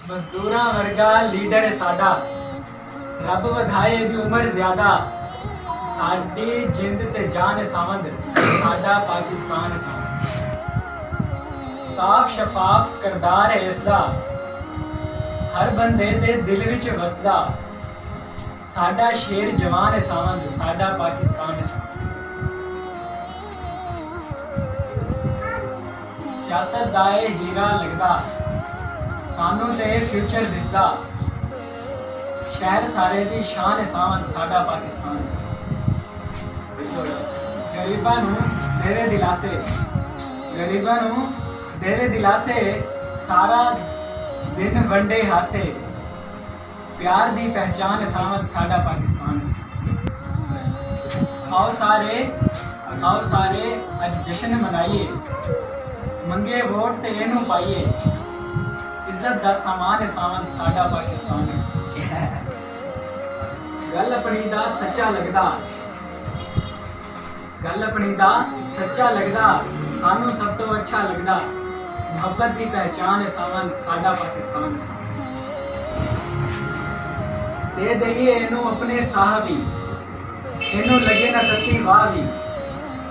मजदूरां वर्गा लीडर है साडा, रब वधाए दी उम्र ज्यादा। साडी जिंद ते जान है सावंद, साडा पाकिस्तान है सावंद। साफ शफाफ करदार है इसदा, हर बंदे दे दिल विच वसदा। साडा शेर जवान है सावंद, साडा पाकिस्तान है सावंद। सियासत दाए हीरा लगदा, सानू ते फ्यूचर दिसदा। शहर सारे दी शान है सावंद, साडा पाकिस्तान है सावंद। गरीबां नू देवे दिलासे, गरीबां नू देवे दिलासे। सारा दिन वंडे हासे, प्यार दी पहचान है सावंद, साडा पाकिस्तान है सावंद। आओ सारे अज जश्न मनाइए, मंगे वोट ते इनू पाइए। इज्जत दा सामान है सावंद, साडा पाकिस्तान है सावंद। गल अपनी दा सच्चा लगदा, गल अपनी दा सच्चा लगदा। सानू सब तो अच्छा लगदा, मोहब्बत दी पहचान है सावंद, साडा पाकिस्तान है सावंद। दे दईए इनू अपने साह भी, इनू लगे ना तत्ती वाह भी।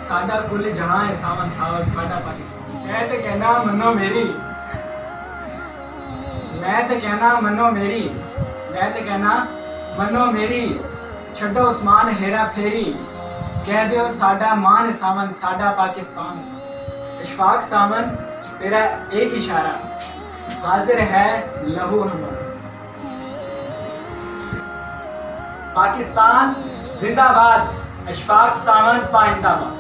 साडा कुल जहां है सावंद, साडा पाकिस्तान। मैं तो कहना मनो मेरी, मैं तो कहना मनो मेरी, मैं तो कहना मनो मेरी। छड्डो उस्मान हेरा फेरी, कह दो साडा मान है सावंद, साडा पाकिस्तान है सावंद। इशफाक सावंद तेरा एक इशारा, हाजिर है लहू हमारा। पाकिस्तान जिंदाबाद, इशफाक सावंद पाइंदाबाद।